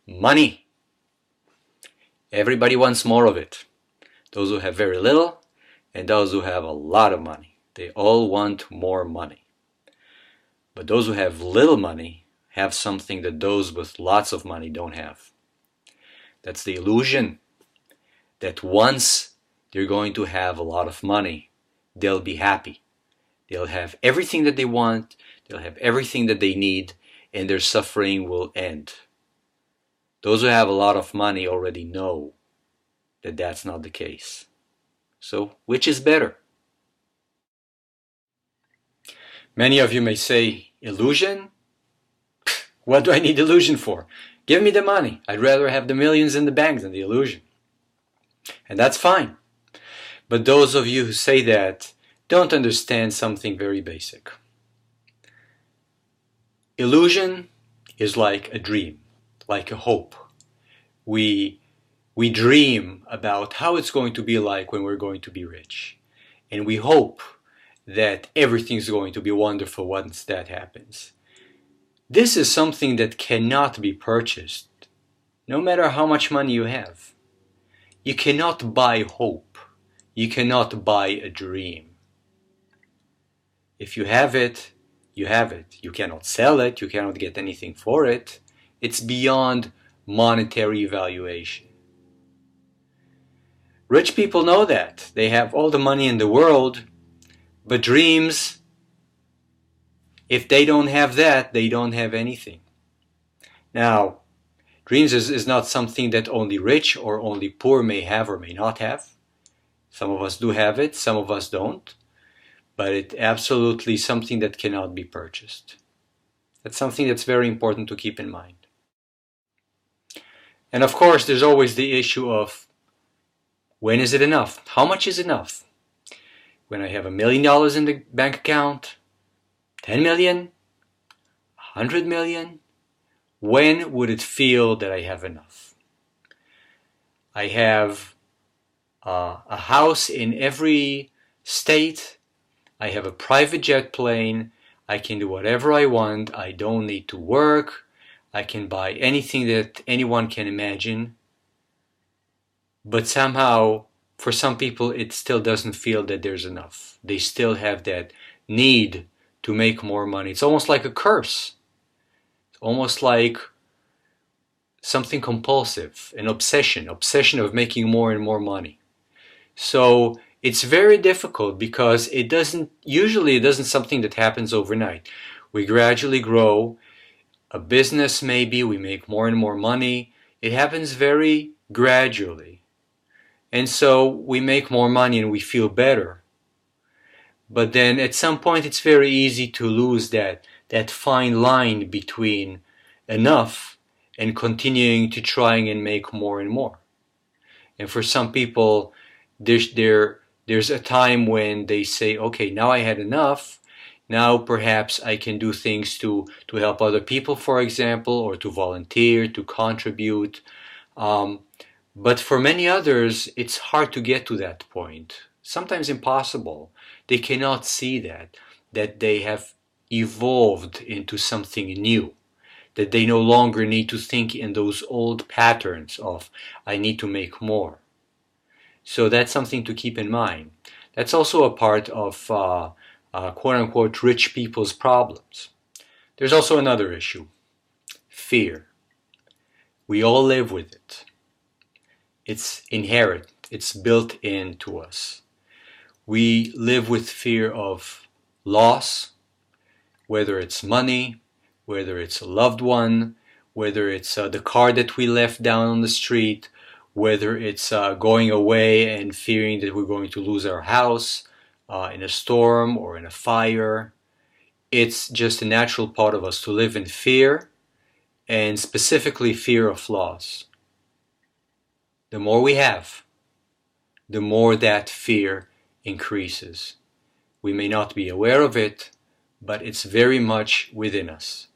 Money. Everybody wants more of it. Those who have very little and those who have a lot of money. They all want more money. But those who have little money have something that those with lots of money don't have. That's the illusion that once they're going to have a lot of money, they'll be happy. They'll have everything that they want, they'll have everything that they need, and their suffering will end. Those who have a lot of money already know that that's not the case. So, which is better? Many of you may say, illusion? What do I need illusion for? Give me the money. I'd rather have the millions in the bank than the illusion. And that's fine. But those of you who say that don't understand something very basic. Illusion is like a dream, like a hope. We dream about how it's going to be like when we're going to be rich. And we hope that everything's going to be wonderful once that happens. This is something that cannot be purchased, no matter how much money you have. You cannot buy hope. You cannot buy a dream. If you have it, you have it. You cannot sell it. You cannot get anything for it. It's beyond monetary evaluation. Rich people know that. They have all the money in the world, but dreams, if they don't have that, they don't have anything. Now, dreams is not something that only rich or only poor may have or may not have. Some of us do have it, some of us don't. But it's absolutely something that cannot be purchased. That's something that's very important to keep in mind. And of course, there's always the issue of when is it enough? How much is enough? When I have $1 million in the bank account, 10 million, 100 million, when would it feel that I have enough? I have a house in every state. I have a private jet plane. I can do whatever I want. I don't need to work. I can buy anything that anyone can imagine. But somehow, for some people, it still doesn't feel that there's enough. They still have that need to make more money. It's almost like a curse. It's almost like something compulsive, an obsession of making more and more money. So it's very difficult because it doesn't something that happens overnight. We gradually grow. A business maybe, we make more and more money. It happens very gradually. And so we make more money and we feel better. But then at some point it's very easy to lose that fine line between enough and continuing to trying and make more and more. And for some people, there's a time when they say, okay, now I had enough. Now perhaps I can do things to help other people, for example, or to volunteer, to contribute. But for many others, it's hard to get to that point. Sometimes impossible. They cannot see that they have evolved into something new, that they no longer need to think in those old patterns of, I need to make more. So that's something to keep in mind. That's also a part of quote-unquote rich people's problems. There's also another issue, fear. We all live with it. It's inherent. It's built into us. We live with fear of loss, whether it's money, whether it's a loved one, whether it's the car that we left down on the street, whether it's going away and fearing that we're going to lose our house in a storm or in a fire. It's just a natural part of us to live in fear, and specifically fear of loss. The more we have, the more that fear increases. We may not be aware of it, but it's very much within us.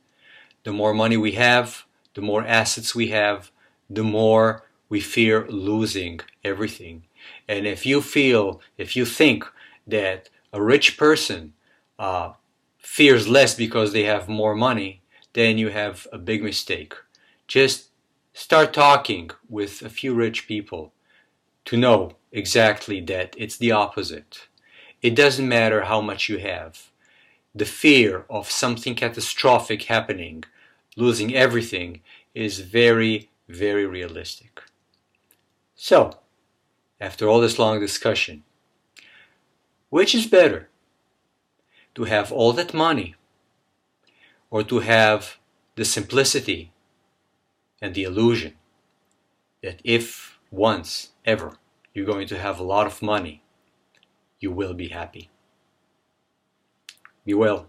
The more money we have, the more assets we have, the more we fear losing everything. And if you think that a rich person fears less because they have more money, then you have a big mistake. Just Start talking with a few rich people to know exactly that it's the opposite. It doesn't matter how much you have. The fear of something catastrophic happening, losing everything, is very, very realistic. So, after all this long discussion, which is better? To have all that money, or to have the simplicity and the illusion that if once ever you're going to have a lot of money, you will be happy? Be well.